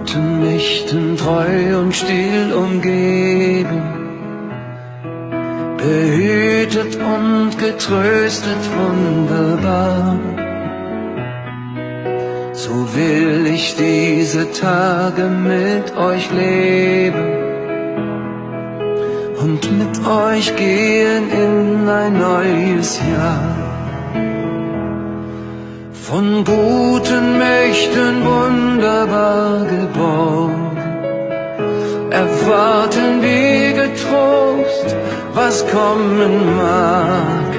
guten Mächten treu und still umgeben, behütet und getröstet wunderbar. So will ich diese Tage mit euch leben und mit euch gehen in ein neues Jahr. Von guten Mächten wunderbar geborgen, erwarten wir getrost, was kommen mag.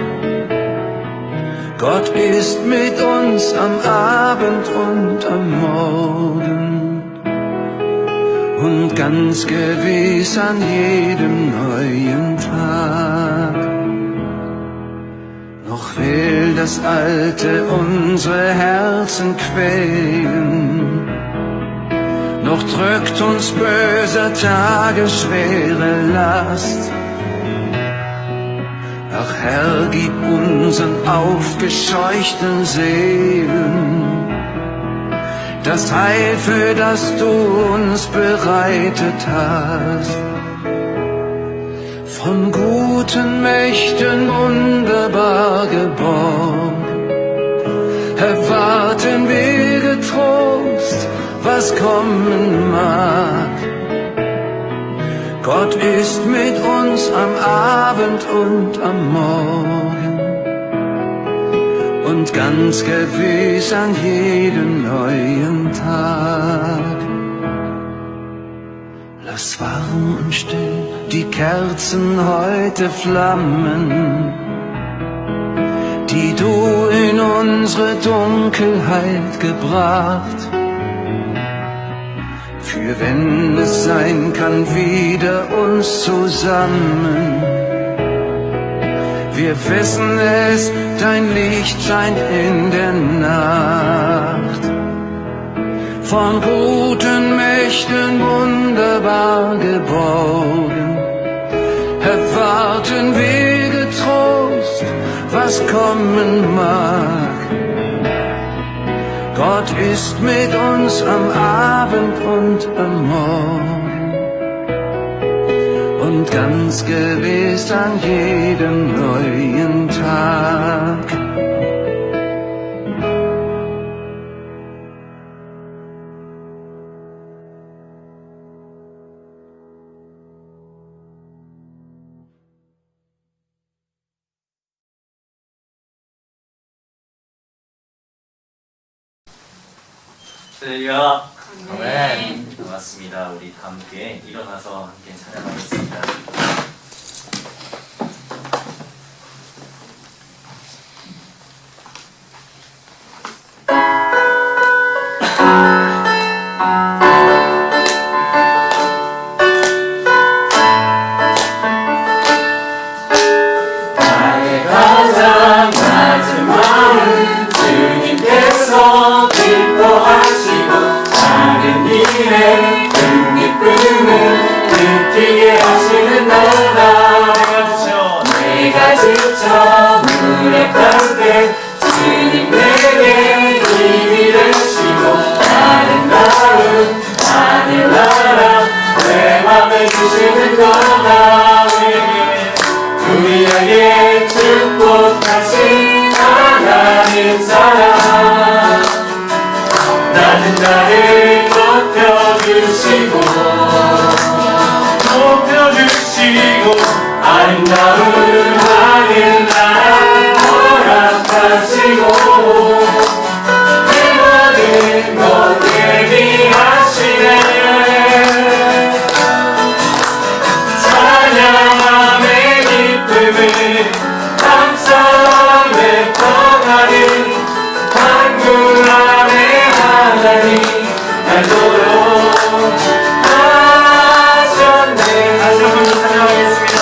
Gott ist mit uns am Abend und am Morgen und ganz gewiss an jedem neuen Tag. Noch will das Alte unsere Herzen quälen, noch drückt uns böser Tage schwere Last. Ach Herr, gib unseren aufgescheuchten Seelen das Heil, für das du uns bereitet hast. Von guten Mächten wunderbar geborgen, erwarten wir getrost, was kommen mag. Gott ist mit uns am Abend und am Morgen und ganz gewiss an jedem neuen Tag. Lass warm und still die Kerzen heute flammen, die du in unsere Dunkelheit gebracht. Für wenn es sein kann, wieder uns zusammen. Wir wissen es, dein Licht scheint in der Nacht. Von guten Mächten wunderbar geborgen, erwarten wir getrost, was kommen mag. Gott ist mit uns am Abend und am Morgen und ganz gewiss an jedem neuen Tag. 할렐루야. 아멘. 반갑습니다. 우리 다 함께 일어나서 함께 찬양하겠습니다. 나의 가장 낮은 마음 주님께서 기뻐하시고 작은 일에 큰 기쁨을 느끼게 하시는도다. 내가 지쳐 무력할 때 주님 내게 힘이 되시고 아름다운 하늘나라 내 맘에 주시는 거다. 우리에게 축복하신 하나님 사랑 낮은 나를 높여주시고 아름다운 하늘나라 허락하시고 내 모든 것 예비하시네. 찬양함의 기쁨을 감사함의 평안을 만군 안에 하나님 날도록 하셨네. 다시 한번 찬양하겠습니다.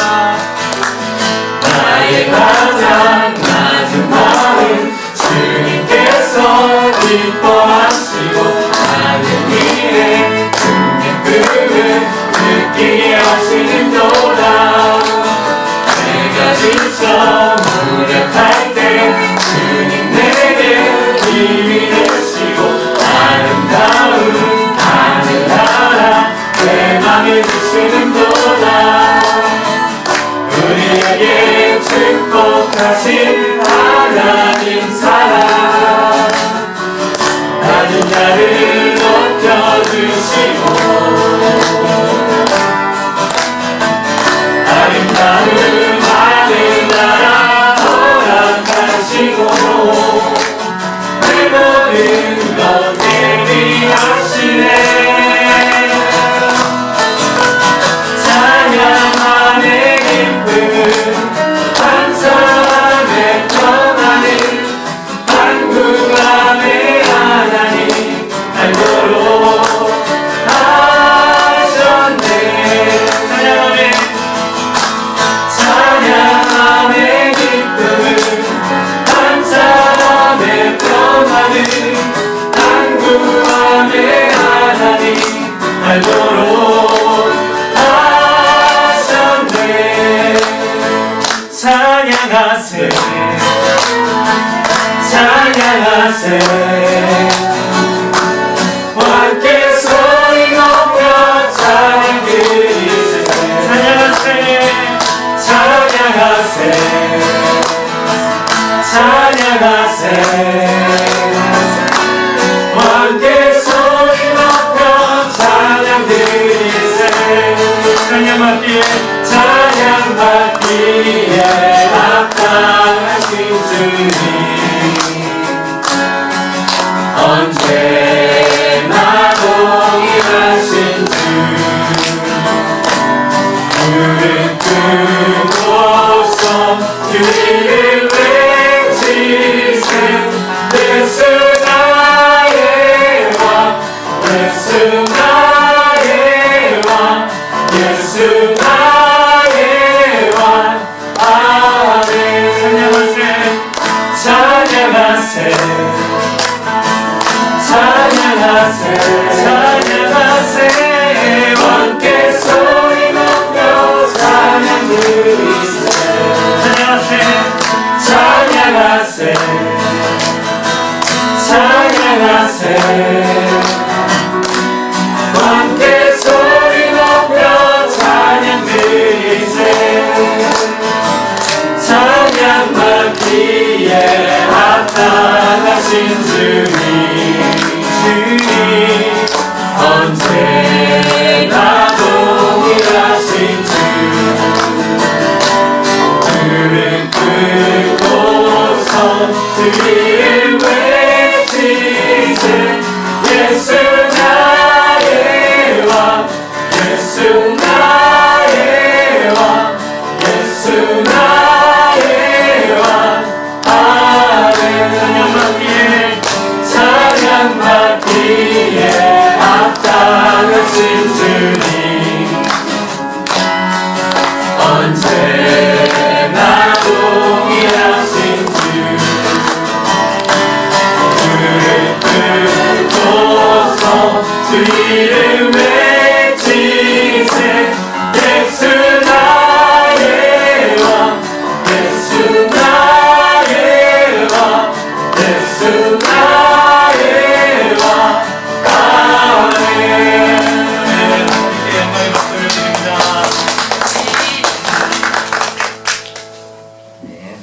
찬양하세 함께 소리 높여 찬양 드리세 찬양하세 찬양하세 찬양하세 함께 소리 높여 찬양 드리세 찬양받기에 합당하신 주님 언제나 동일하신 주 무릎 꿇고서 주를 외치세 예수 나의 왕 예수 나의 왕 예수 나의 왕 아멘 찬양하세 찬양하세 찬양하세 함께 소리 높여 찬양 드리세 찬양하세 찬양하세 함께 소리 높여 찬양 드리세 찬양 받기에 합당하신 주님 언제나 동일하신 주 무릎 꿇고서 주를 외치세 예수 나의 왕 예수 나의 왕 예수 나의 왕 아멘 찬양받기에 합당하신 주님 언제나 동일하신 주 무릎 꿇고서 주를 외치세 예수 나의 왕 예수 나의 왕 예수 나의 왕 아멘 영광의 박수를 드립니다. 네.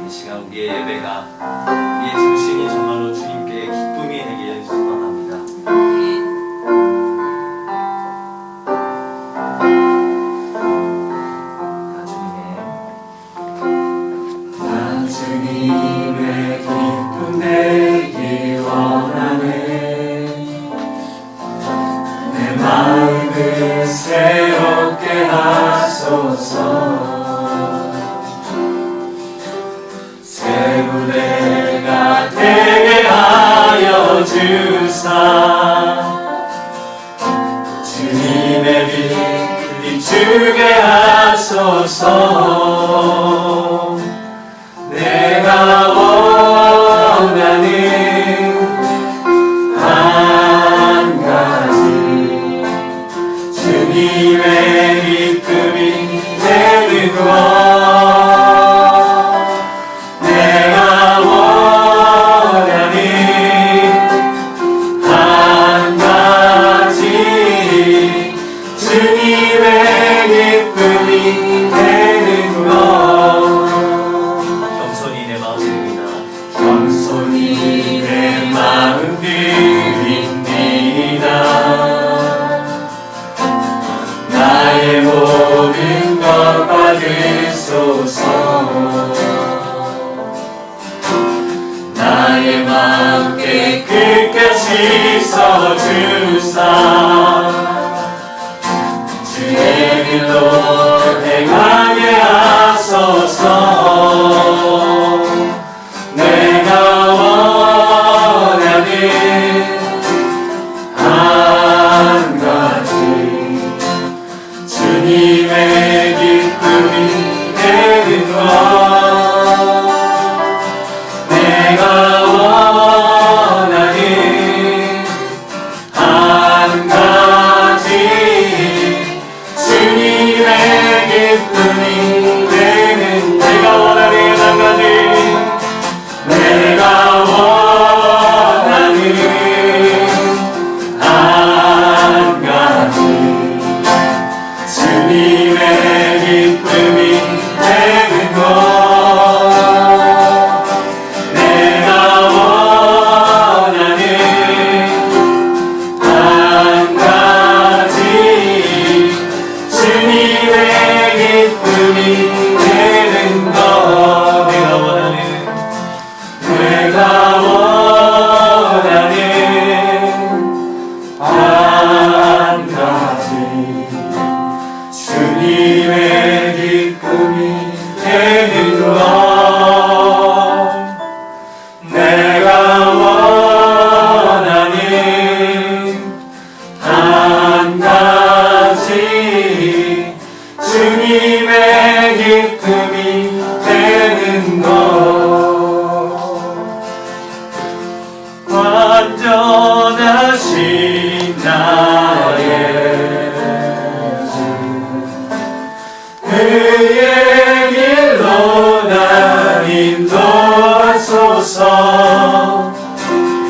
이 시간 우리의 예배가 우리의 중심이 정말로 주님께 기쁨이 되길 소망합니다. 나 주님의 기쁨 되기 원하네 내 마음을 새롭게 하소서 새 무대가 되게 하여 주사 주님의 빛 비추게 하소서 내가 원하는 한 가지 주님의 기쁨이 되는 것 내가 원하는 한 가지 주님의 기쁨이 되는 것 겸손히 내 마음 드립니다. 겸손히 내 마음 드립니다 나의 모든 것 받으소서 나의 마음 깨끗이 써주사 주의 길로 행하게 하소서 내가 원하는 한 가지 주님의 기쁨이 되는 것 내가 원하는 한 가지 주님의 기쁨이 되는 되는 것 내가 원하는 한 가지 주님의 기쁨이 되는 것 완전하신 나의 주 그의 길로 날 인도하소서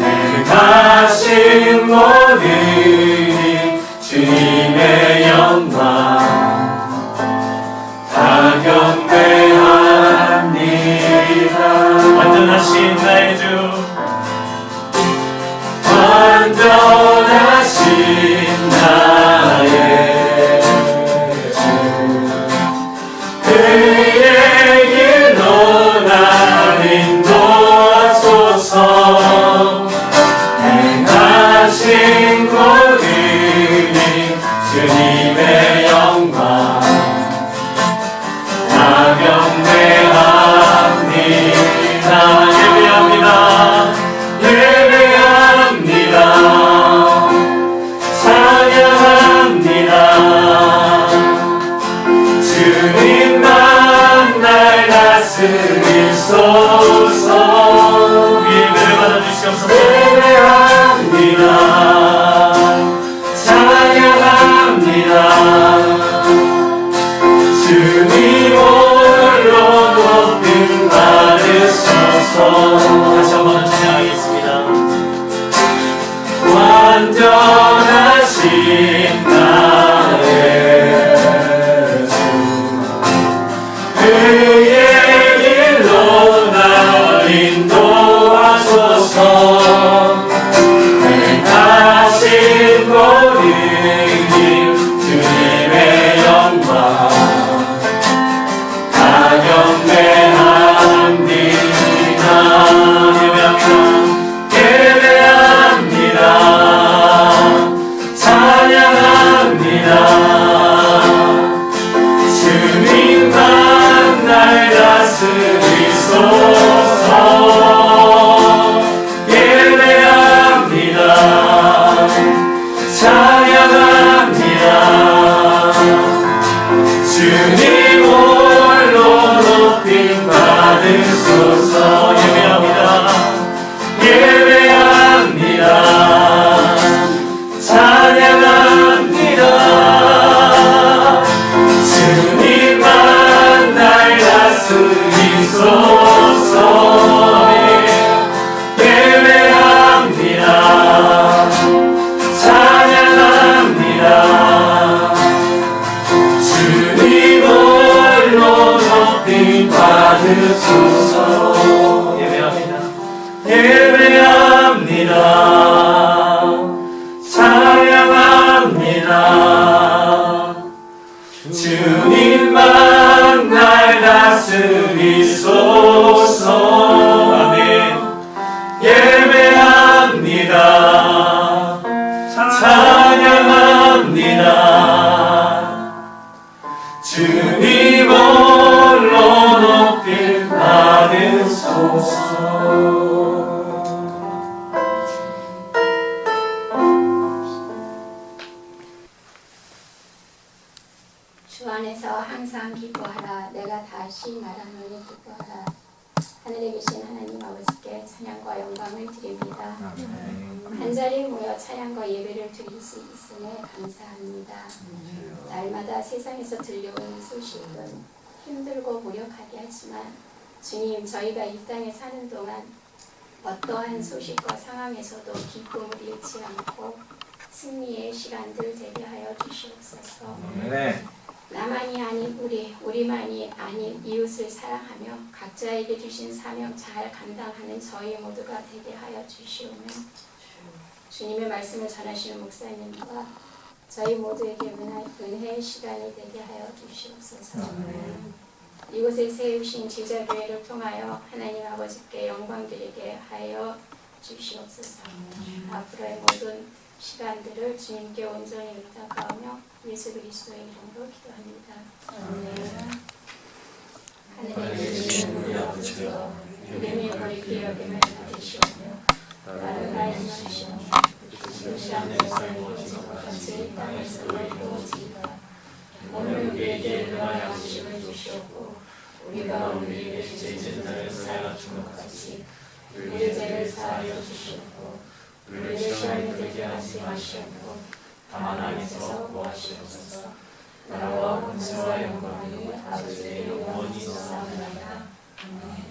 행하신 모든 일 주님의 영광 다 경배합니다 완전하신 나의 주 완전하신 나의 주 그의 길로 날 인도하소서 행하신 모든 일 주님의 영광 다 경배합니다 예배합니다 예배합니다 찬양합니다 주님만 날 다스리소서 예배를 받아주시옵소서 예배합니다 찬양합니다 주님 홀로 높임 받으소서 다시 한번 찬양하겠습니다 완전하신 나의 주 그의 길로 날 인도하소서 행하신 모든 일 주님의 영광 다 경배합니다 예배합니다 찬양합니다 주님만 날 다스리소서 예배합니다 찬양합니다 주님 홀로 높임 받으소서 예배합니다 예배합니다 찬양합니다 주님만 날 다스리소서 예배합니다 찬양합니다 주님 홀로 높임 받으소서 예배합니다 예배합니다 찬양합니다 주님만 날 다스리소서 아멘 예배합니다 찬양합니다 주님 홀로 높임 받으소서 주 안에서 항상 기뻐하라. 내가 다시 말하노니 기뻐하라. 하늘에 계신 하나님 아버지께 찬양과 영광을 드립니다. 한 자리에 모여 찬양과 예배를 드릴 수 있음에 감사합니다. 날마다 세상에서 들려오는 소식은 힘들고 무력하게 하지만 주님, 저희가 이 땅에 사는 동안 어떠한 소식과 상황에서도 기쁨을 잃지 않고 승리의 시간들 되게 하여 주시옵소서. 나만이 아닌 우리만이 아닌 이웃을 사랑하며 각자에게 주신 사명 잘 감당하는 저희 모두가 되게 하여 주시오며 주님의 말씀을 전하시는 목사님과 저희 모두에게 은혜의 시간이 되게 하여 주시옵소서. 이곳에 세우신 지자교회를 통하여 하나님 아버지께 영광 드리게 하여 주시옵소서. 앞으로의 모든 시간들을 주님께 온전히 의탁하며 예수 그리스도의 이름으로 기도합니다. 아멘. 주여 믿음의 거리끼리 여김을 받으시오며 나를 가인하시오며 무시한 세상의 모든 것을 땅에서 이루어지이다. 오늘 우리에게 일용할 양식을 주시옵고 우리가 우리에게 죄 지은 자를 사하여 준 것 같이 우리의 죄를 사하여 주시옵고 우리를 시험에 들게 하지 마시옵고 다만 악에서 구하시옵소서. 나라와 권세와 영광이 아버지의 영원히 있사옵나이다. 아멘.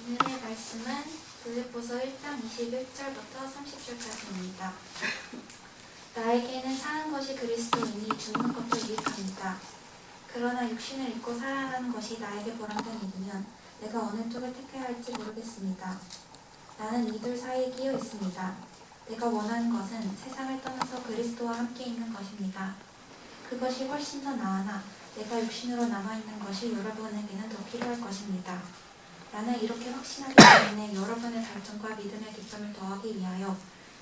오늘의 말씀은 빌립보서 1장 21절부터 30절까지입니다. 나에게는 사는 것이 그리스도이니 죽는 것도 유익합니다. 그러나 육신을 입고 살아가는 것이 나에게 보람된 일이면 내가 어느 쪽을 택해야 할지 모르겠습니다. 나는 이 둘 사이에 끼어 있습니다. 내가 원하는 것은 세상을 떠나서 그리스도와 함께 있는 것입니다. 그것이 훨씬 더 나으나 내가 육신으로 남아있는 것이 여러분에게는 더 필요할 것입니다. 나는 이렇게 확신하기 때문에 여러분의 발전과 믿음의 기점을 더하기 위하여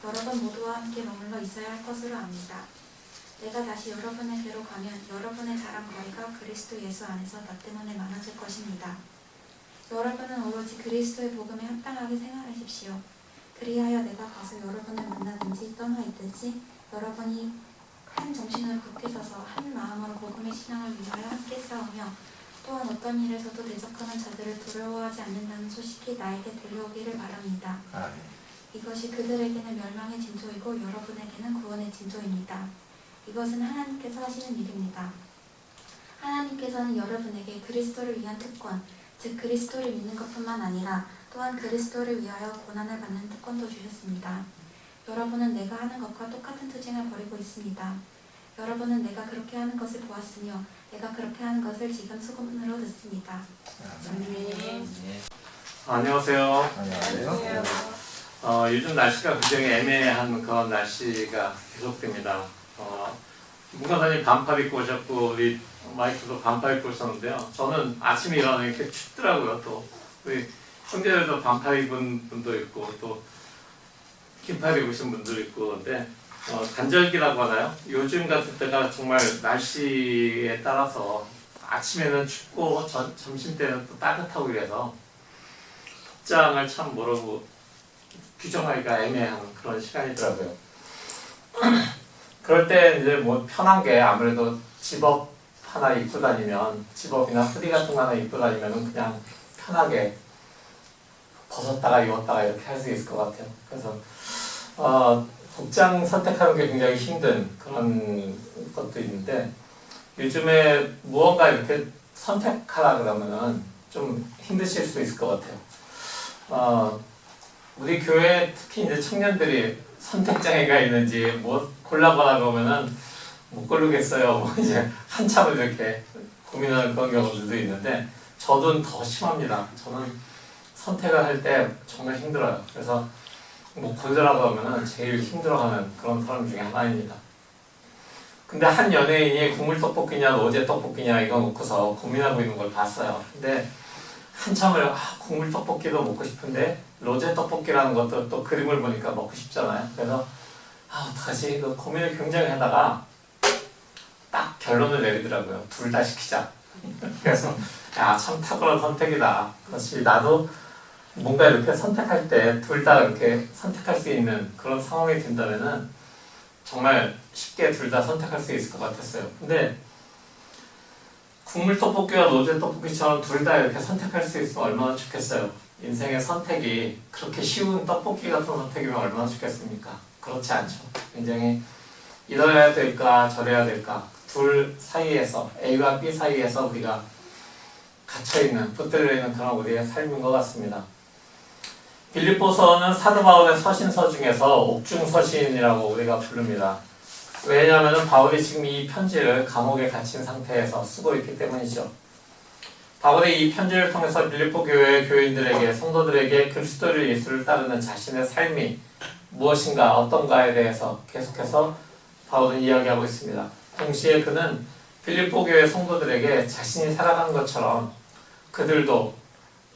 여러분 모두와 함께 머물러 있어야 할 것으로 압니다. 내가 다시 여러분에게로 가면 여러분의 자랑거리가 그리스도 예수 안에서 나 때문에 많아질 것입니다. 여러분은 오로지 그리스도의 복음에 합당하게 생활하십시오. 그리하여 내가 가서 여러분을 만나든지 떠나 있든지 여러분이 한 정신으로 굳게 서서 한 마음으로 복음의 신앙을 위하여 함께 싸우며 또한 어떤 일에서도 대적하는 자들을 두려워하지 않는다는 소식이 나에게 들려오기를 바랍니다. 이것이 그들에게는 멸망의 징조이고 여러분에게는 구원의 징조입니다. 이것은 하나님께서 하시는 일입니다. 하나님께서는 여러분에게 그리스도를 위한 특권, 즉 그리스도를 믿는 것뿐만 아니라 또한 그리스도를 위하여 고난을 받는 특권도 주셨습니다. 여러분은 내가 하는 것과 똑같은 투쟁을 벌이고 있습니다. 여러분은 내가 그렇게 하는 것을 보았으며 내가 그렇게 하는 것을 지금 소문으로 듣습니다. 아멘. 안녕하세요. 안녕하세요. 요즘 날씨가 굉장히 애매한 그런 날씨가 계속됩니다. 문과사님 반팔 입고 오셨고 우리 마이크도 반팔 입고 오셨는데요. 저는 아침에 일어나니까 춥더라고요. 또 우리 형제들도 반팔 입은 분도 있고 또 긴팔 입으신 분도 있고 그런데 간절기라고 하나요? 요즘 같은 때가 정말 날씨에 따라서 아침에는 춥고 점심 때는 또 따뜻하고 이래서 복장을 참 뭐라고 규정하기가 애매한 그런 시간이더라고요. 그럴 때 이제 뭐 편한 게 아무래도 집업 하나 입고 다니면 집업이나 후디 같은 거 하나 입고 다니면 그냥 편하게 벗었다가 입었다가 이렇게 할 수 있을 것 같아요. 그래서 복장 선택하는 게 굉장히 힘든 그런 것도 있는데 요즘에 무언가 이렇게 선택하라 그러면은 좀 힘드실 수 있을 것 같아요. 우리 교회 특히 이제 청년들이 선택장애가 있는지 뭐 골라보라 그러면은 못 고르겠어요. 뭐 이제 한참을 이렇게 고민하는 그런 경우들도 있는데 저도 더 심합니다. 저는 선택을 할 때 정말 힘들어요. 그래서 뭐 고르라고 하면은 제일 힘들어하는 그런 사람 중에 하나입니다. 근데 한 연예인이 국물 떡볶이냐 로제 떡볶이냐 이거 놓고서 고민하고 있는 걸 봤어요. 근데 한참을 국물 떡볶이도 먹고 싶은데 로제 떡볶이라는 것도 또 그림을 보니까 먹고 싶잖아요. 그래서 어떡하지? 그 고민을 굉장히 하다가 딱 결론을 내리더라고요. 둘 다 시키자. 그래서 참 탁월한 선택이다. 그렇지 나도 뭔가 이렇게 선택할 때 둘 다 이렇게 선택할 수 있는 그런 상황이 된다면은 정말 쉽게 둘 다 선택할 수 있을 것 같았어요. 근데 국물 떡볶이와 로제 떡볶이처럼 둘 다 이렇게 선택할 수 있으면 얼마나 좋겠어요. 인생의 선택이 그렇게 쉬운 떡볶이 같은 선택이면 얼마나 좋겠습니까? 그렇지 않죠. 굉장히 이래야 될까 저래야 될까 둘 사이에서 A와 B 사이에서 우리가 갇혀있는 붙들려 있는 그런 우리의 삶인 것 같습니다. 빌립보서는 사도 바울의 서신서 중에서 옥중서신이라고 우리가 부릅니다. 왜냐하면 바울이 지금 이 편지를 감옥에 갇힌 상태에서 쓰고 있기 때문이죠. 바울이 이 편지를 통해서 빌립보 교회 교인들에게 성도들에게 그리스도를 예수를 따르는 자신의 삶이 무엇인가 어떤가에 대해서 계속해서 바울은 이야기하고 있습니다. 동시에 그는 빌립보 교회 성도들에게 자신이 살아가는 것처럼 그들도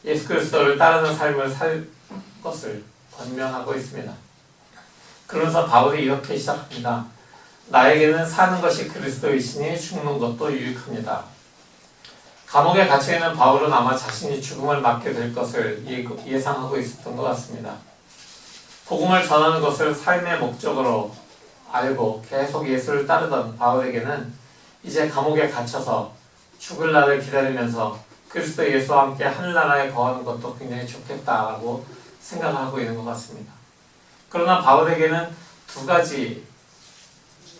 예수 그리스도를 따르는 삶을 살 것을 권면하고 있습니다. 그러면서 바울이 이렇게 시작합니다. 나에게는 사는 것이 그리스도이시니 죽는 것도 유익합니다. 감옥에 갇혀 있는 바울은 아마 자신이 죽음을 맞게 될 것을 예상하고 있었던 것 같습니다. 복음을 전하는 것을 삶의 목적으로 알고 계속 예수를 따르던 바울에게는 이제 감옥에 갇혀서 죽을 날을 기다리면서 그리스도 예수와 함께 하늘나라에 거하는 것도 굉장히 좋겠다라고 생각을 하고 있는 것 같습니다. 그러나 바울에게는 두 가지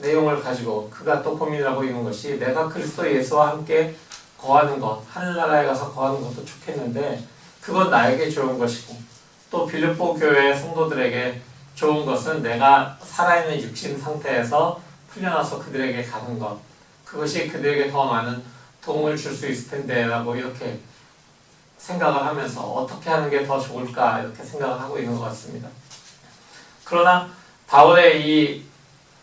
내용을 가지고 그가 또 고민하고 있는 것이 내가 그리스도 예수와 함께 거하는 것, 하늘나라에 가서 거하는 것도 좋겠는데 그건 나에게 좋은 것이고 또 빌립보 교회 성도들에게 좋은 것은 내가 살아있는 육신 상태에서 풀려나서 그들에게 가는 것, 그것이 그들에게 더 많은 도움을 줄 수 있을 텐데 라고 이렇게 생각을 하면서 어떻게 하는 게 더 좋을까 이렇게 생각을 하고 있는 것 같습니다. 그러나 바울의 이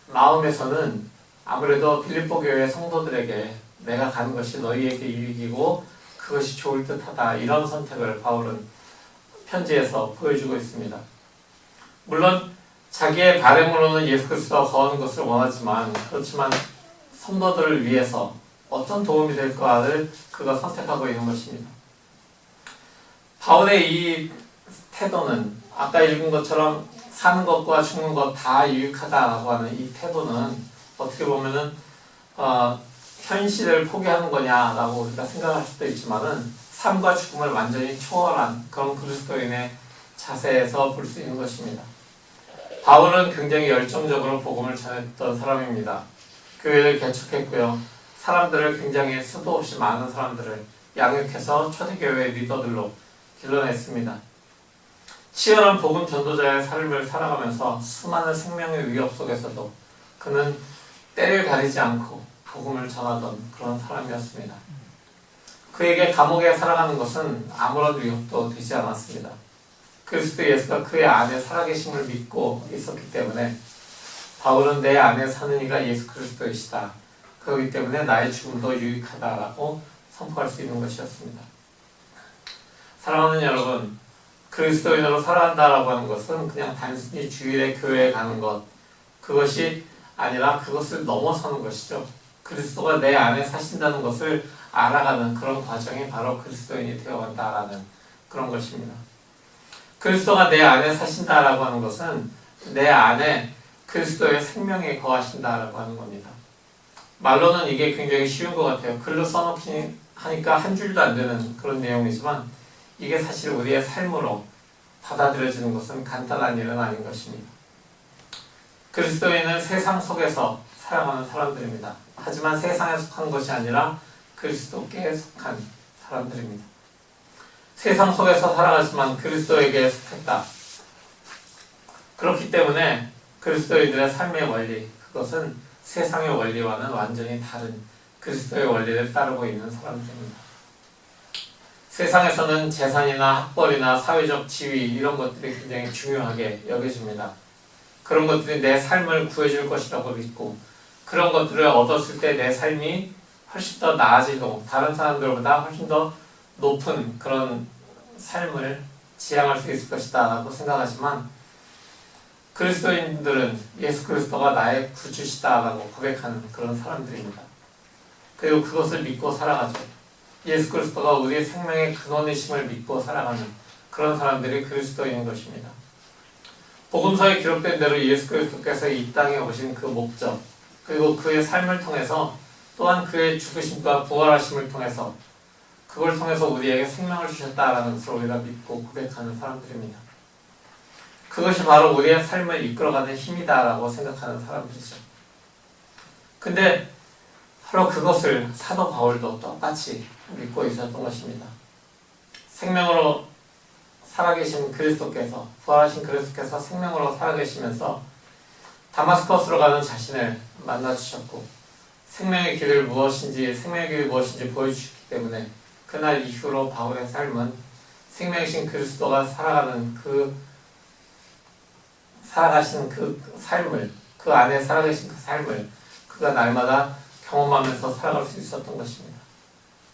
마음에서는 아무래도 빌립보 교회 성도들에게 내가 가는 것이 너희에게 유익이고 그것이 좋을 듯하다 이런 선택을 바울은 편지에서 보여주고 있습니다. 물론 자기의 바람으로는 예수 그리스도와 거하는 것을 원하지만 그렇지만 성도들을 위해서 어떤 도움이 될까를 그가 선택하고 있는 것입니다. 바울의 이 태도는 아까 읽은 것처럼 사는 것과 죽는 것 다 유익하다라고 하는 이 태도는 어떻게 보면은 현실을 포기하는 거냐라고 우리가 생각할 수도 있지만은 삶과 죽음을 완전히 초월한 그런 그리스도인의 자세에서 볼 수 있는 것입니다. 바울은 굉장히 열정적으로 복음을 전했던 사람입니다. 교회를 개척했고요. 사람들을 굉장히 수도 없이 많은 사람들을 양육해서 초대교회 리더들로 길러냈습니다. 치열한 복음 전도자의 삶을 살아가면서 수많은 생명의 위협 속에서도 그는 때를 가리지 않고 복음을 전하던 그런 사람이었습니다. 그에게 감옥에 살아가는 것은 아무런 위협도 되지 않았습니다. 그리스도 예수가 그의 안에 살아계심을 믿고 있었기 때문에 바울은 내 안에 사는 이가 예수 그리스도이시다. 그렇기 때문에 나의 죽음도 유익하다라고 선포할 수 있는 것이었습니다. 사랑하는 여러분, 그리스도인으로 살아간다라고 하는 것은 그냥 단순히 주일에 교회에 가는 것, 그것이 아니라 그것을 넘어서는 것이죠. 그리스도가 내 안에 사신다는 것을 알아가는 그런 과정이 바로 그리스도인이 되어간다라는 그런 것입니다. 그리스도가 내 안에 사신다라고 하는 것은 내 안에 그리스도의 생명이 거하신다라고 하는 겁니다. 말로는 이게 굉장히 쉬운 것 같아요. 글로 써놓기 하니까 한 줄도 안 되는 그런 내용이지만 이게 사실 우리의 삶으로 받아들여지는 것은 간단한 일은 아닌 것입니다. 그리스도인은 세상 속에서 살아가는 사람들입니다. 하지만 세상에 속한 것이 아니라 그리스도께 속한 사람들입니다. 세상 속에서 살아가지만 그리스도에게 속했다. 그렇기 때문에 그리스도인들의 삶의 원리, 그것은 세상의 원리와는 완전히 다른 그리스도의 원리를 따르고 있는 사람들입니다. 세상에서는 재산이나 학벌이나 사회적 지위 이런 것들이 굉장히 중요하게 여겨집니다. 그런 것들이 내 삶을 구해줄 것이라고 믿고 그런 것들을 얻었을 때 내 삶이 훨씬 더 나아지고 다른 사람들보다 훨씬 더 높은 그런 삶을 지향할 수 있을 것이다 라고 생각하지만 그리스도인들은 예수 그리스도가 나의 구주시다 라고 고백하는 그런 사람들입니다. 그리고 그것을 믿고 살아가죠. 예수 그리스도가 우리의 생명의 근원이심을 믿고 살아가는 그런 사람들이 그리스도인 것입니다. 복음서에 기록된 대로 예수 그리스도께서 이 땅에 오신 그 목적, 그리고 그의 삶을 통해서 또한 그의 죽으심과 부활하심을 통해서 그걸 통해서 우리에게 생명을 주셨다라는 것을 우리가 믿고 고백하는 사람들입니다. 그것이 바로 우리의 삶을 이끌어가는 힘이다라고 생각하는 사람들이죠. 근데 바로 그것을 사도 바울도 똑같이 믿고 있었던 것입니다. 생명으로 살아계신 그리스도께서, 부활하신 그리스도께서 생명으로 살아계시면서 다마스커스로 가는 자신을 만나주셨고 생명의 길이 무엇인지 보여주셨기 때문에 그날 이후로 바울의 삶은 생명이신 그리스도가 살아가신 그 삶을, 그 안에 살아계신 그 삶을 그가 날마다 경험하면서 살아갈 수 있었던 것입니다.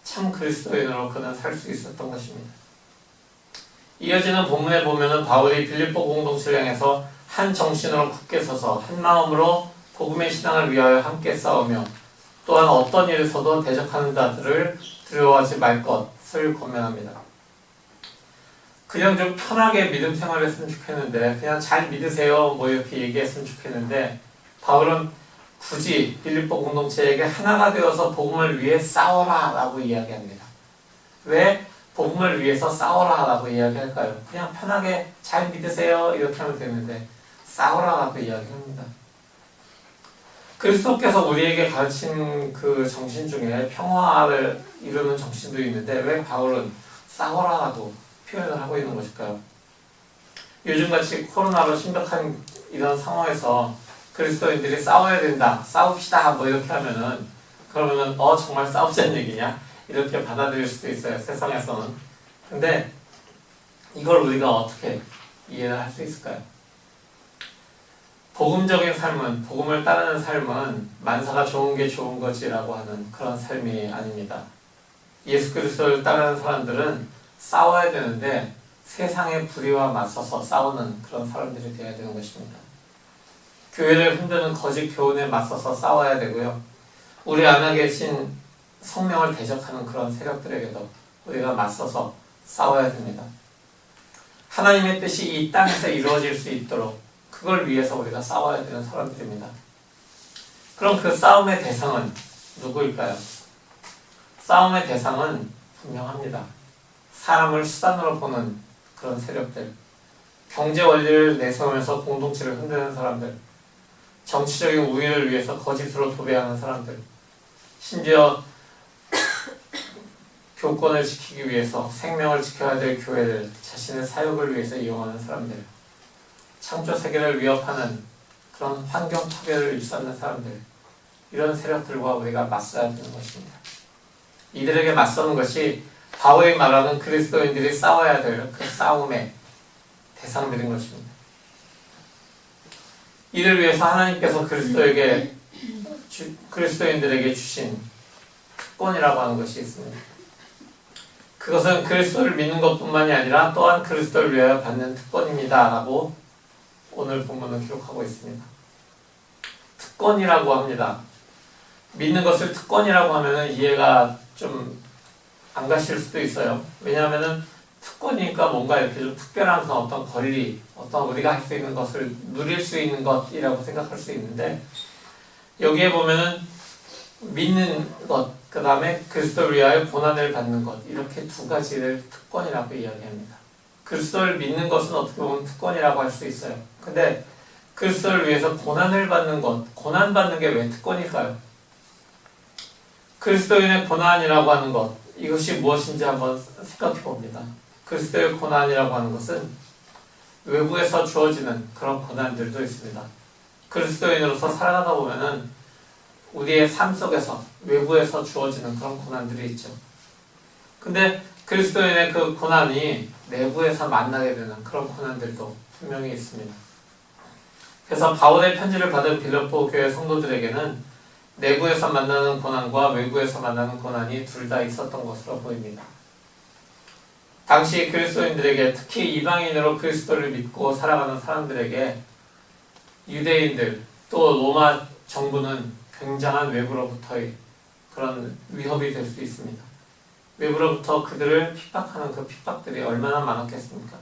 참 그리스도인으로 그는 살 수 있었던 것입니다. 이어지는 본문에 보면은 바울이 빌립보 공동체를 향해서 한 정신으로 굳게 서서 한 마음으로 복음의 신앙을 위하여 함께 싸우며 또한 어떤 일에서도 대적하는 자들을 두려워하지 말 것을 권면합니다. 그냥 좀 편하게 믿음 생활을 했으면 좋겠는데 그냥 잘 믿으세요 뭐 이렇게 얘기했으면 좋겠는데 바울은 굳이 빌립보 공동체에게 하나가 되어서 복음을 위해 싸워라 라고 이야기합니다. 왜 복음을 위해서 싸워라 라고 이야기할까요? 그냥 편하게 잘 믿으세요 이렇게 하면 되는데 싸워라 라고 이야기합니다. 그리스도께서 우리에게 가르친 그 정신 중에 평화를 이루는 정신도 있는데 왜 바울은 싸워라 라고 표현을 하고 있는 것일까요? 요즘같이 코로나로 심각한 이런 상황에서 그리스도인들이 싸워야 된다, 싸웁시다 뭐 이렇게 하면은 그러면은 정말 싸우자는 얘기냐? 이렇게 받아들일 수도 있어요, 세상에서는. 근데 이걸 우리가 어떻게 이해를 할 수 있을까요? 복음적인 삶은, 복음을 따르는 삶은 만사가 좋은 게 좋은 거지라고 하는 그런 삶이 아닙니다. 예수 그리스도를 따르는 사람들은 싸워야 되는데 세상의 불의와 맞서서 싸우는 그런 사람들이 되어야 되는 것입니다. 교회를 흔드는 거짓 교훈에 맞서서 싸워야 되고요. 우리 안에 계신 성령을 대적하는 그런 세력들에게도 우리가 맞서서 싸워야 됩니다. 하나님의 뜻이 이 땅에서 이루어질 수 있도록 그걸 위해서 우리가 싸워야 되는 사람들입니다. 그럼 그 싸움의 대상은 누구일까요? 싸움의 대상은 분명합니다. 사람을 수단으로 보는 그런 세력들, 경제 원리를 내세우면서 공동체를 흔드는 사람들, 정치적인 우위를 위해서 거짓으로 도배하는 사람들, 심지어 교권을 지키기 위해서 생명을 지켜야 될 교회를 자신의 사역을 위해서 이용하는 사람들, 창조 세계를 위협하는 그런 환경 파괴를 일삼는 사람들, 이런 세력들과 우리가 맞서야 되는 것입니다. 이들에게 맞서는 것이 바울이 말하는 그리스도인들이 싸워야 될 그 싸움의 대상들인 것입니다. 이를 위해서 하나님께서 그리스도인들에게 주신 특권이라고 하는 것이 있습니다. 그것은 그리스도를 믿는 것뿐만이 아니라 또한 그리스도를 위하여 받는 특권입니다 라고 오늘 본문은 기록하고 있습니다. 특권이라고 합니다. 믿는 것을 특권이라고 하면 이해가 좀 안 가실 수도 있어요. 왜냐하면 특권이니까 뭔가 이렇게 좀 특별한 어떤 권리, 어떤 우리가 할 수 있는 것을 누릴 수 있는 것이라고 생각할 수 있는데 여기에 보면은 믿는 것, 그 다음에 그리스도를 위하여 고난을 받는 것, 이렇게 두 가지를 특권이라고 이야기합니다. 그리스도를 믿는 것은 어떻게 보면 특권이라고 할 수 있어요. 근데 그리스도를 위해서 고난을 받는 것, 고난받는 게 왜 특권일까요? 그리스도인의 고난이라고 하는 것, 이것이 무엇인지 한번 생각해 봅니다. 그리스도의 고난이라고 하는 것은 외부에서 주어지는 그런 고난들도 있습니다. 그리스도인으로서 살아가다 보면은 우리의 삶 속에서 외부에서 주어지는 그런 고난들이 있죠. 근데 그리스도인의 그 고난이 내부에서 만나게 되는 그런 고난들도 분명히 있습니다. 그래서 바울의 편지를 받은 빌립보 교회 성도들에게는 내부에서 만나는 고난과 외부에서 만나는 고난이 둘 다 있었던 것으로 보입니다. 당시 그리스도인들에게, 특히 이방인으로 그리스도를 믿고 살아가는 사람들에게 유대인들 또 로마 정부는 굉장한 외부로부터의 그런 위협이 될 수 있습니다. 외부로부터 그들을 핍박하는 그 핍박들이 얼마나 많았겠습니까?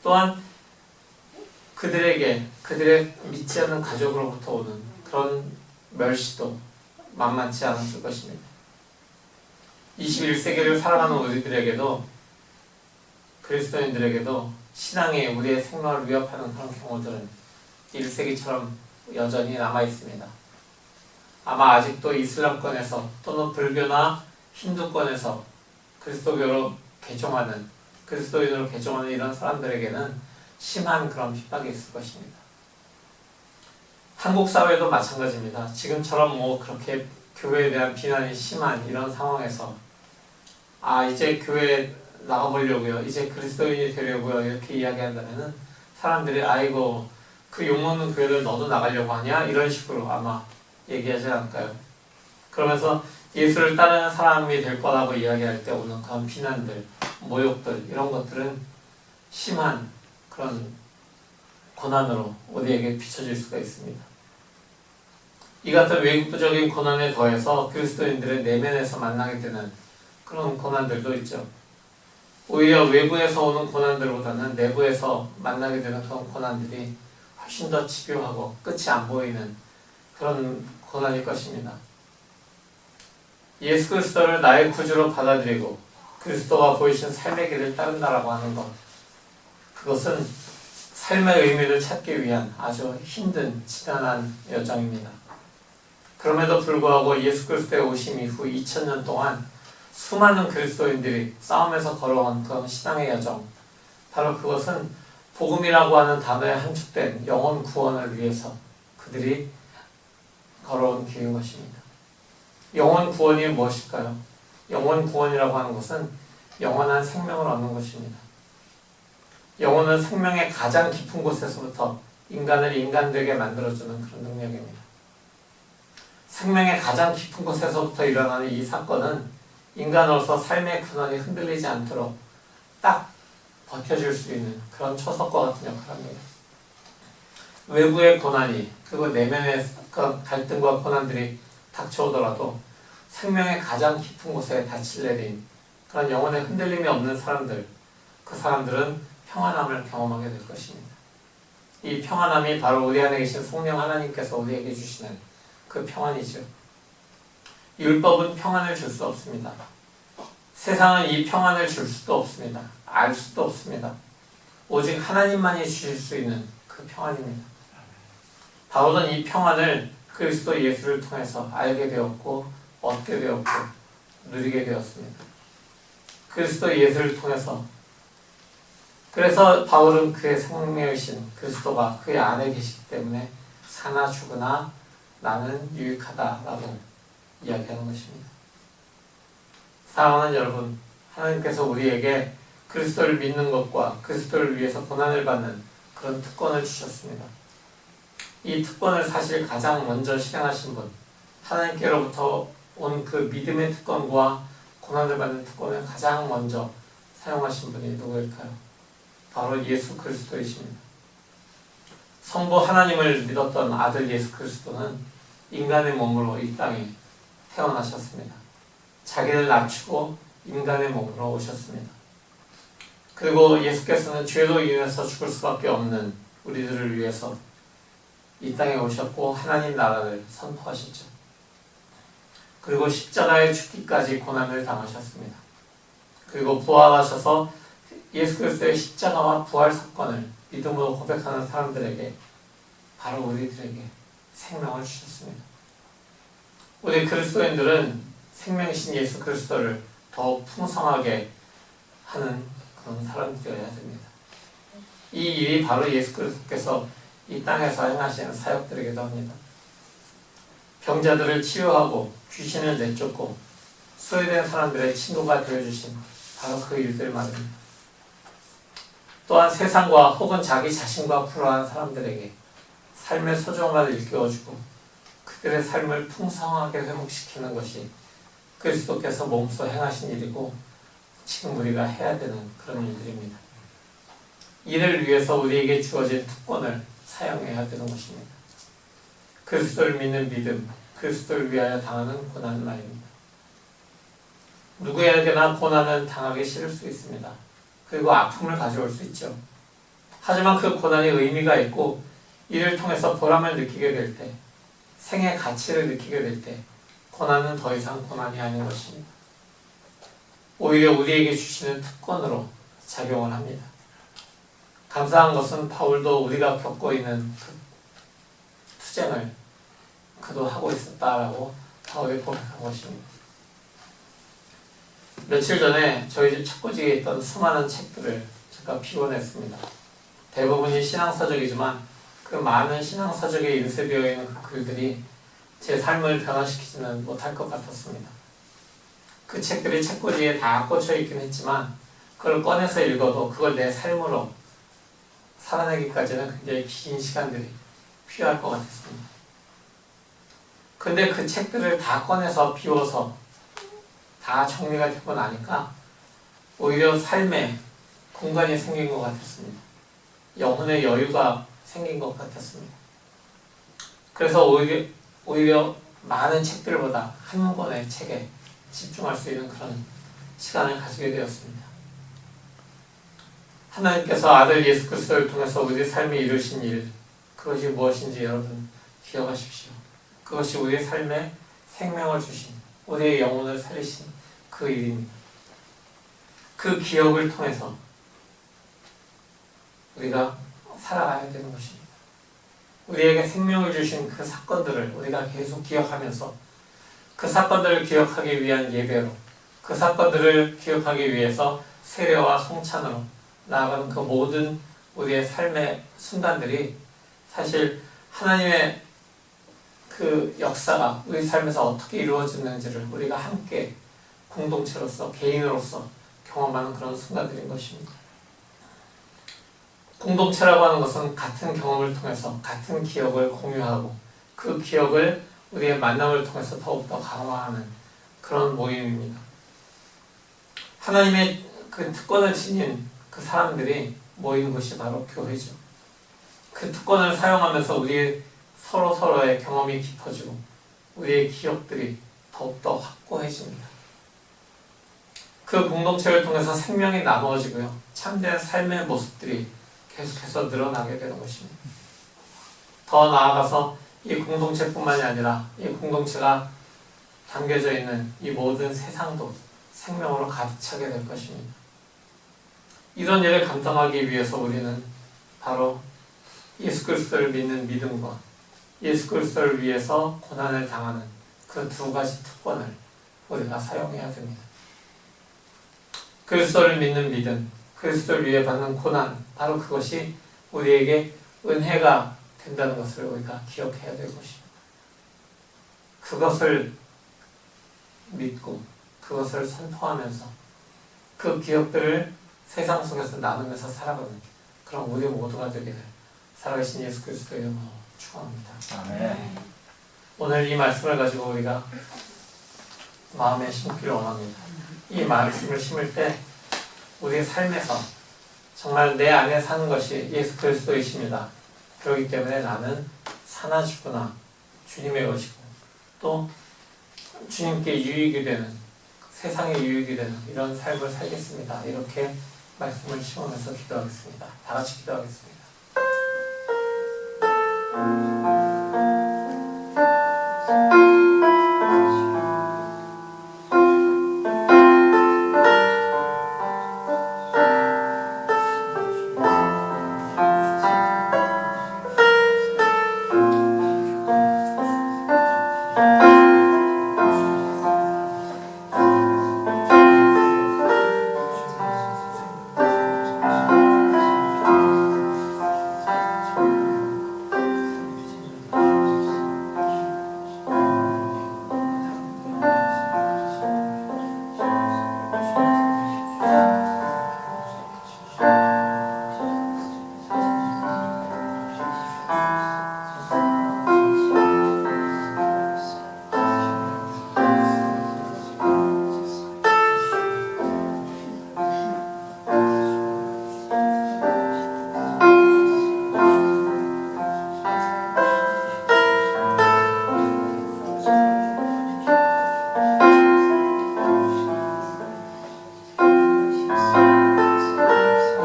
또한 그들에게, 그들의 믿지 않는 가족으로부터 오는 그런 멸시도 만만치 않았을 것입니다. 21세기를 살아가는 우리들에게도, 그리스도인들에게도 신앙이 우리의 생명을 위협하는 그런 경우들은 1세기처럼 여전히 남아있습니다. 아마 아직도 이슬람권에서 또는 불교나 힌두권에서 그리스도교로 개종하는, 그리스도인으로 개종하는 이런 사람들에게는 심한 그런 핍박이 있을 것입니다. 한국 사회도 마찬가지입니다. 지금처럼 그렇게 교회에 대한 비난이 심한 이런 상황에서 이제 교회에 나가보려고요, 이제 그리스도인이 되려고요 이렇게 이야기한다면은 사람들이 아이고 그 욕먹는 교회를 너도 나가려고 하냐 이런 식으로 아마 얘기하지 않을까요? 그러면서 예수를 따르는 사람이 될 거라고 이야기할 때 오는 그런 비난들, 모욕들, 이런 것들은 심한 그런 고난으로 우리에게 비춰질 수가 있습니다. 이 같은 외부적인 고난에 더해서 그리스도인들의 내면에서 만나게 되는 그런 고난들도 있죠. 오히려 외부에서 오는 고난들보다는 내부에서 만나게 되는 그런 고난들이 훨씬 더 집요하고 끝이 안 보이는 그런 고난일 것입니다. 예수 그리스도를 나의 구주로 받아들이고 그리스도가 보이신 삶의 길을 따른다라고 하는 것, 그것은 삶의 의미를 찾기 위한 아주 힘든 지난한 여정입니다. 그럼에도 불구하고 예수 그리스도의 오심 이후 2000년 동안 수많은 그리스도인들이 싸움에서 걸어온 그런 신앙의 여정, 바로 그것은 복음이라고 하는 단어에 함축된 영혼 구원을 위해서 그들이 걸어온 길인 것입니다. 영혼 구원이 무엇일까요? 영혼 구원이라고 하는 것은 영원한 생명을 얻는 것입니다. 영혼은 생명의 가장 깊은 곳에서부터 인간을 인간되게 만들어주는 그런 능력입니다. 생명의 가장 깊은 곳에서부터 일어나는 이 사건은 인간으로서 삶의 근원이 흔들리지 않도록 딱 버텨줄 수 있는 그런 초석과 같은 역할을 합니다. 외부의 고난이, 그리고 내면의 갈등과 고난들이 닥쳐오더라도 생명의 가장 깊은 곳에 닻을 내린 그런 영혼의 흔들림이 없는 사람들, 그 사람들은 평안함을 경험하게 될 것입니다. 이 평안함이 바로 우리 안에 계신 성령 하나님께서 우리에게 주시는 그 평안이죠. 율법은 평안을 줄 수 없습니다. 세상은 이 평안을 줄 수도 없습니다. 알 수도 없습니다. 오직 하나님만이 주실 수 있는 그 평안입니다. 바울은 이 평안을 그리스도 예수를 통해서 알게 되었고 얻게 되었고 누리게 되었습니다. 그리스도 예수를 통해서, 그래서 바울은 그의 생명이신 그리스도가 그의 안에 계시기 때문에 사나 죽으나 나는 유익하다라고 이야기하는 것입니다. 사랑하는 여러분, 하나님께서 우리에게 그리스도를 믿는 것과 그리스도를 위해서 고난을 받는 그런 특권을 주셨습니다. 이 특권을 사실 가장 먼저 실행하신 분, 하나님께로부터 온 그 믿음의 특권과 고난을 받는 특권을 가장 먼저 사용하신 분이 누구일까요? 바로 예수 그리스도이십니다. 성부 하나님을 믿었던 아들 예수 그리스도는 인간의 몸으로 이 땅에 태어나셨습니다. 자기를 낮추고 인간의 몸으로 오셨습니다. 그리고 예수께서는 죄로 인해서 죽을 수밖에 없는 우리들을 위해서 이 땅에 오셨고 하나님 나라를 선포하셨죠. 그리고 십자가에 죽기까지 고난을 당하셨습니다. 그리고 부활하셔서 예수 그리스도의 십자가와 부활 사건을 믿음으로 고백하는 사람들에게, 바로 우리들에게 생명을 주셨습니다. 우리 그리스도인들은 생명이신 예수 그리스도를 더욱 풍성하게 하는 그런 사람들이어야 됩니다. 이 일이 바로 예수 그리스도께서 이 땅에서 행하시는 사역들이기도 합니다. 병자들을 치유하고 귀신을 내쫓고 소외된 사람들의 친구가 되어주신 바로 그 일들 말입니다. 또한 세상과 혹은 자기 자신과 불화한 사람들에게 삶의 소중함을 일깨워주고 그들의 삶을 풍성하게 회복시키는 것이 그리스도께서 몸소 행하신 일이고 지금 우리가 해야 되는 그런 일들입니다. 이를 위해서 우리에게 주어진 특권을 사용해야 되는 것입니다. 그리스도를 믿는 믿음, 그리스도를 위하여 당하는 고난 말입니다. 누구에게나 고난은 당하기 싫을 수 있습니다. 그리고 아픔을 가져올 수 있죠. 하지만 그 고난이 의미가 있고 이를 통해서 보람을 느끼게 될 때, 생의 가치를 느끼게 될 때 고난은 더 이상 고난이 아닌 것입니다. 오히려 우리에게 주시는 특권으로 작용을 합니다. 감사한 것은 바울도 우리가 겪고 있는 그 투쟁을 그도 하고 있었다라고 바울이 고백한 것입니다. 며칠 전에 저희 집 책꽂이에 있던 수많은 책들을 제가 피곤했습니다. 대부분이 신앙서적이지만 그 많은 신앙서적에 인쇄되어 있는 그 글들이 제 삶을 변화시키지는 못할 것 같았습니다. 그 책들이 책꽂이에 다 꽂혀 있긴 했지만 그걸 꺼내서 읽어도 그걸 내 삶으로 살아내기까지는 굉장히 긴 시간들이 필요할 것 같았습니다. 근데 그 책들을 다 꺼내서 비워서 다 정리가 되고 나니까 오히려 삶에 공간이 생긴 것 같았습니다. 영혼의 여유가 생긴 것 같았습니다. 그래서 오히려 많은 책들보다 한 권의 책에 집중할 수 있는 그런 시간을 가지게 되었습니다. 하나님께서 아들 예수 그리스도를 통해서 우리 삶에 이루신 일, 그것이 무엇인지 여러분 기억하십시오. 그것이 우리의 삶에 생명을 주신, 우리의 영혼을 살리신 그 일입니다. 그 기억을 통해서 우리가 살아가야 되는 것입니다. 우리에게 생명을 주신 그 사건들을 우리가 계속 기억하면서 그 사건들을 기억하기 위한 예배로, 그 사건들을 기억하기 위해서 세례와 성찬으로 나아가는 그 모든 우리의 삶의 순간들이 사실 하나님의 그 역사가 우리 삶에서 어떻게 이루어지는지를 우리가 함께 공동체로서, 개인으로서 경험하는 그런 순간들인 것입니다. 공동체라고 하는 것은 같은 경험을 통해서 같은 기억을 공유하고 그 기억을 우리의 만남을 통해서 더욱더 강화하는 그런 모임입니다. 하나님의 그 특권을 지닌 그 사람들이 모인 곳이 바로 교회죠. 그 특권을 사용하면서 우리 서로의 경험이 깊어지고 우리의 기억들이 더욱더 확고해집니다. 그 공동체를 통해서 생명이 나누어지고요. 참된 삶의 모습들이 계속해서 늘어나게 되는 것입니다. 더 나아가서 이 공동체뿐만이 아니라 이 공동체가 담겨져 있는 이 모든 세상도 생명으로 가득 차게 될 것입니다. 이런 일을 감당하기 위해서 우리는 바로 예수 그리스도를 믿는 믿음과 예수 그리스도를 위해서 고난을 당하는 그 두 가지 특권을 우리가 사용해야 됩니다. 그리스도를 믿는 믿음, 그리스도를 위해 받는 고난, 바로 그것이 우리에게 은혜가 된다는 것을 우리가 기억해야 될 것입니다. 그것을 믿고 그것을 선포하면서 그 기억들을 세상 속에서 나누면서 살아가는 그런 우리 모두가 되기를 살아계신 예수 그리스도의 이름으로 축원합니다. 아멘. 오늘 이 말씀을 가지고 우리가 마음에 심기를 원합니다. 이 말씀을 심을 때 우리의 삶에서 정말 내 안에 사는 것이 예수 그리스도이십니다. 그렇기 때문에 나는 사나 죽으나 주님의 것이고 또 주님께 유익이 되는, 세상에 유익이 되는 이런 삶을 살겠습니다. 이렇게 말씀을 심으면서 기도하겠습니다. 다 같이 기도하겠습니다.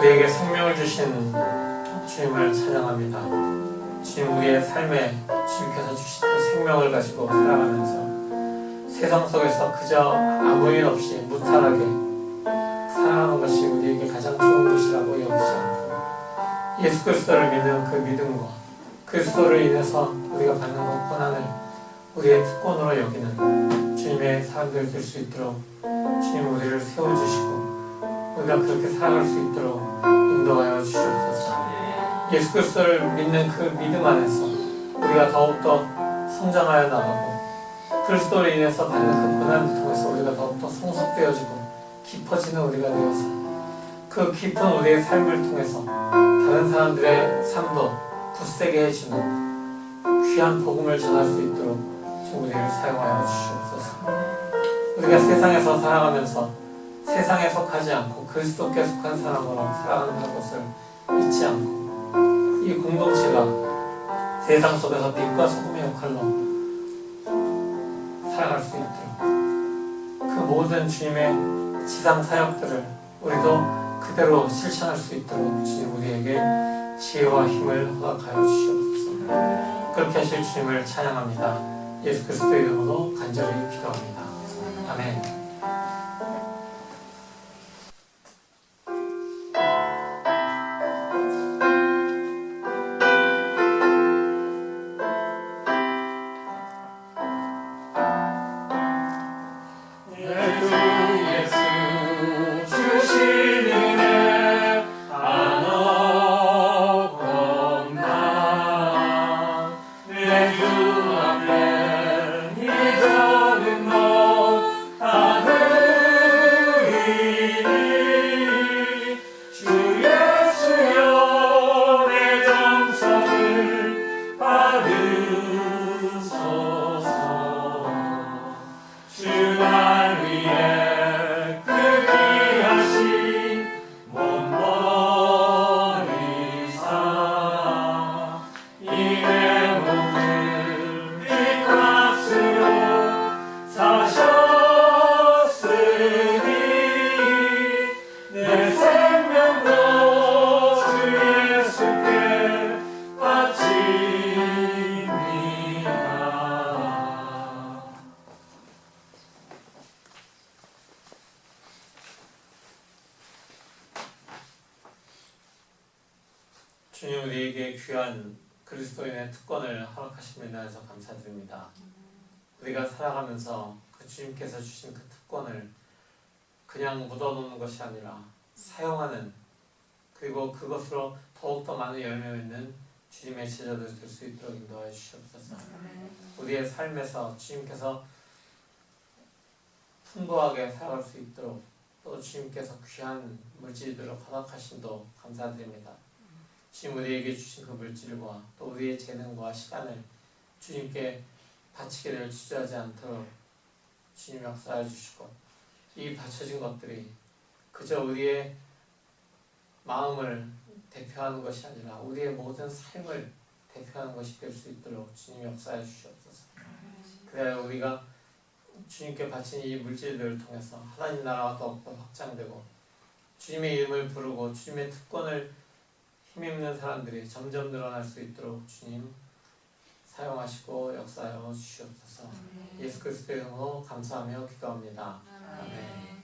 우리에게 생명을 주신 주님을 찬양합니다. 주님, 우리의 삶에 주님께서 주신 그 생명을 가지고 살아가면서 세상 속에서 그저 아무 일 없이 무탈하게 살아가는 것이 우리에게 가장 좋은 것이라고 여기지 않고 예수 그리스도를 믿는 그 믿음과 그리스도를 인해서 우리가 받는 그 고난을 우리의 특권으로 여기는 주님의 사람들 될 수 있도록 주님 우리를 세워주시고 우리가 그렇게 살아갈 수 있도록 인도하여 주시옵소서. 예수 그리스도를 믿는 그 믿음 안에서 우리가 더욱더 성장하여 나가고 그리스도를 인해서 받는 그 고난을 통해서 우리가 더욱더 성숙되어지고 깊어지는 우리가 되어서 그 깊은 우리의 삶을 통해서 다른 사람들의 삶도 굳세게 해주는 귀한 복음을 전할 수 있도록 좀 우리를 사용하여 주시옵소서. 우리가 세상에서 살아가면서 세상에 속하지 않고 그리스도께 속한 사람으로 살아가는 것을 잊지 않고 이 공동체가 세상 속에서 빛과 소금의 역할로 살아갈 수 있도록 그 모든 주님의 지상 사역들을 우리도 그대로 실천할 수 있도록 주님 우리에게 지혜와 힘을 허락하여 주시옵소서. 그렇게 하실 주님을 찬양합니다. 예수 그리스도의 이름으로 간절히 기도합니다. 아멘. 주님 우리에게 귀한 그리스도인의 특권을 허락하심에 대해서 감사드립니다. 우리가 살아가면서 그 주님께서 주신 그 특권을 그냥 묻어놓는 것이 아니라 사용하는, 그리고 그것으로 더욱더 많은 열매 맺는 주님의 제자들 될 수 있도록 인도하여 주시옵소서. 우리의 삶에서 주님께서 풍부하게 살아갈 수 있도록 또 주님께서 귀한 물질들을 허락하심도 감사드립니다. 주님 우리에게 주신 그 물질과 또 우리의 재능과 시간을 주님께 바치기를 주저하지 않도록 주님 역사해 주시고, 이 바쳐진 것들이 그저 우리의 마음을 대표하는 것이 아니라 우리의 모든 삶을 대표하는 것이 될 수 있도록 주님 역사해 주시옵소서. 그래야 우리가 주님께 바친 이 물질들을 통해서 하나님 나라가 더욱더 확장되고 주님의 이름을 부르고 주님의 특권을 힘입는 사람들이 점점 늘어날 수 있도록 주님 사용하시고 역사하여 주시옵소서. 예수 그리스도의 이름으로 감사하며 기도합니다. 아멘.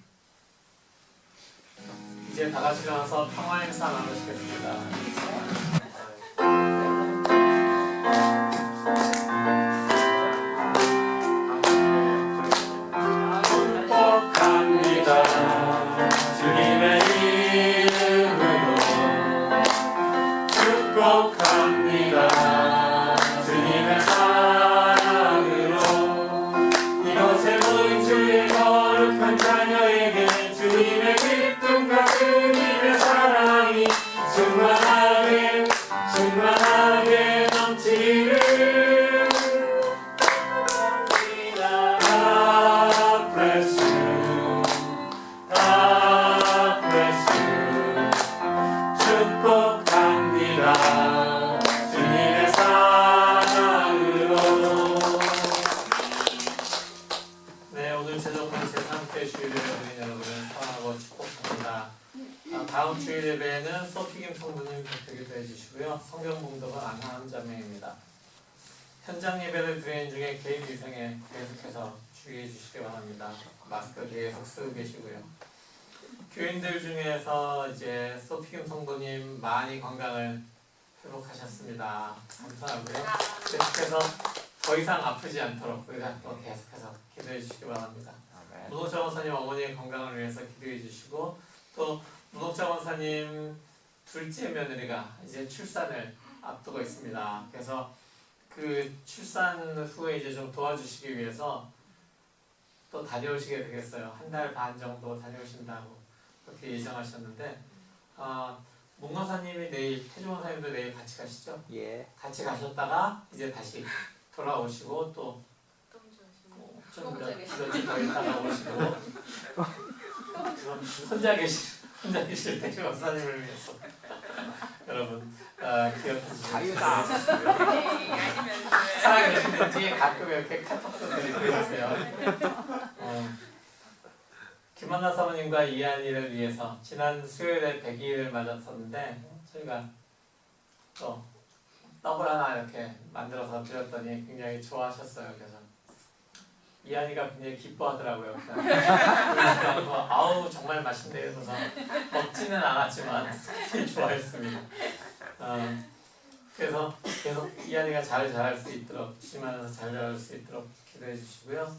이제 다 같이 일어나서 평화 행사 나누시겠습니다. 다음 주일 예배에는 소피김 성도님 대표기도 해주시고요. 성경 봉독은 안하은 자매입니다. 현장 예배를 드리는 중에 개인 위생에 계속해서 주의해 주시기 바랍니다. 마스크 계속 쓰고 계시고요. 교인들 중에서 이제 소피김 성도님 많이 건강을 회복하셨습니다. 감사하고요. 계속해서 더 이상 아프지 않도록 우리가 또 계속해서 기도해 주시기 바랍니다. 문옥자 원사님 어머니의 건강을 위해서 기도해 주시고, 또 문옥자 원사님 둘째 며느리가 이제 출산을 앞두고 있습니다. 그래서 그 출산 후에 이제 좀 도와주시기 위해서 또 다녀오시게 되겠어요. 한 달 반 정도 다녀오신다고 그렇게 예정하셨는데, 문 원사님이 내일, 태중 원사님도 내일 같이 가시죠? 예. 같이 가셨다가 이제 다시 돌아오시고 또 좀 며칠 더 있다가 오시고 혼자 계실 태중 원사님을 위해서 여러분 기억해 주시고요. 살아계시는지 가끔 이렇게 카톡도 드리고 있어요. 김한나 사모님과 이한이를 위해서 지난 수요일에 100일을 맞았었는데 저희가 또 떡을 하나 이렇게 만들어서 드렸더니 굉장히 좋아하셨어요. 그래서 이한이가 굉장히 기뻐하더라고요. 그래서 아우 정말 맛있네 해서 먹지는 않았지만 좋아했습니다. 그래서 계속 이한이가 잘 자랄 수 있도록 주님안에서 잘 자랄 수 있도록 기도해 주시고요.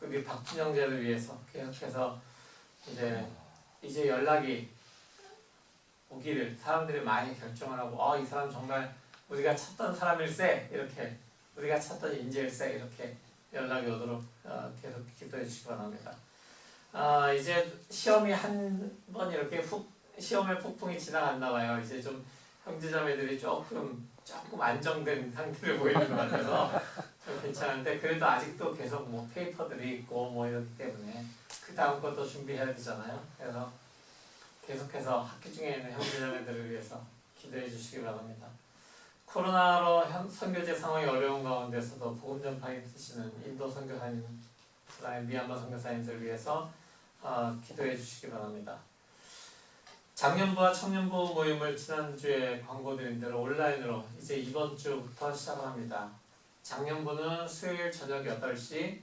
우리 박준영제를 위해서 계속해서 이제 연락이 오기를 사람들이 많이 결정을 하고 이 사람 정말 우리가 찾던 사람일세 이렇게 우리가 찾던 인재일세 이렇게 연락이 오도록 계속 기도해 주시기 바랍니다. 이제 시험이 한 번 이렇게 시험의 폭풍이 지나갔나 봐요. 이제 좀 형제자매들이 조금 안정된 상태를 보이는 것 같아서 좀 괜찮은데 그래도 아직도 계속 뭐 페이퍼들이 있고 뭐 이렇기 때문에 그 다음 것도 준비해야 되잖아요. 그래서 계속해서 학교 중에 있는 형제자매들을 위해서 기도해 주시기 바랍니다. 코로나로 선교제 상황이 어려운 가운데서도 복음 전파에 쓰시는 인도 선교사님, 그다음에 미얀마 선교사님들을 위해서 기도해 주시기 바랍니다. 장년부와 청년부 모임을 지난주에 광고드린 대로 온라인으로 이제 이번 주부터 시작합니다. 장년부는 수요일 저녁 8시,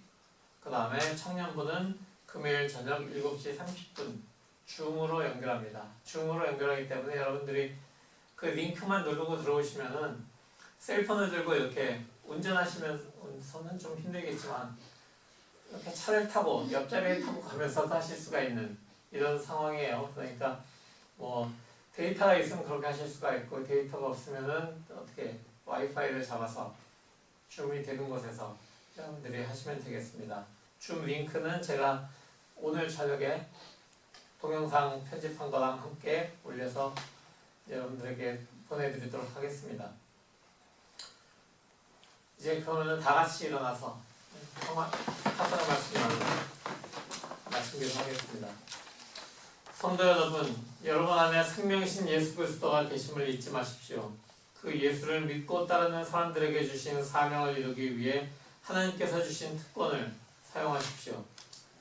그 다음에 청년부는 금요일 저녁 7시 30분 줌으로 연결합니다. 줌으로 연결하기 때문에 여러분들이 그 링크만 누르고 들어오시면은 셀폰을 들고 이렇게 운전하시면서는 좀 힘들겠지만 이렇게 차를 타고 옆자리에 타고 가면서도 하실 수가 있는 이런 상황이에요. 그러니까 뭐 데이터가 있으면 그렇게 하실 수가 있고 데이터가 없으면은 어떻게 와이파이를 잡아서 줌이 되는 곳에서 여러분들이 하시면 되겠습니다. 줌 링크는 제가 오늘 저녁에 동영상 편집한 거랑 함께 올려서 여러분들에게 보내드리도록 하겠습니다. 이제 그러면 다 같이 일어나서 하사의 말씀을 말씀드리도록 하겠습니다. 성도 여러분, 여러분 안에 생명이신 예수 그리스도가 계심을 잊지 마십시오. 그 예수를 믿고 따르는 사람들에게 주신 사명을 이루기 위해 하나님께서 주신 특권을 사용하십시오.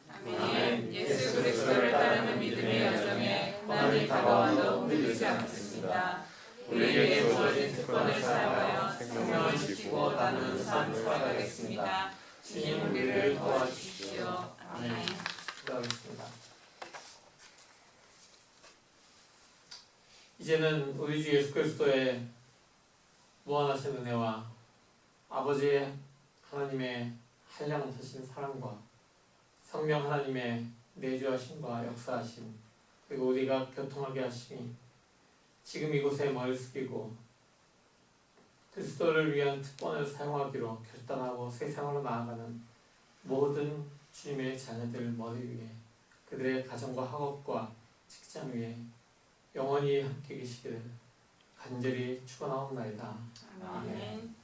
아멘. 예수 그리스도를 따르는 믿음의 여정에 고난이 다가와도 흔들리지 않겠습니다. 우리에게 주어진 특권을 사용하여 생명을 지키고 나누는 삶 살아가겠습니다. 주님 우리를 도와주십시오. 아멘. 기도하겠습니다. 이제는 우리 주 예수 그리스도의 무한하신 은혜와 아버지 하나님의 한량없으신 사랑과 성령 하나님의 내주하심과 역사하심 그리고 우리가 교통하게 하심이 지금 이곳에 머리 숙이고 그리스도를 위한 특권을 사용하기로 결단하고 세상으로 나아가는 모든 주님의 자녀들 머리 위에 그들의 가정과 학업과 직장 위에 영원히 함께 계시기를 간절히 축원하옵나이다. 아멘.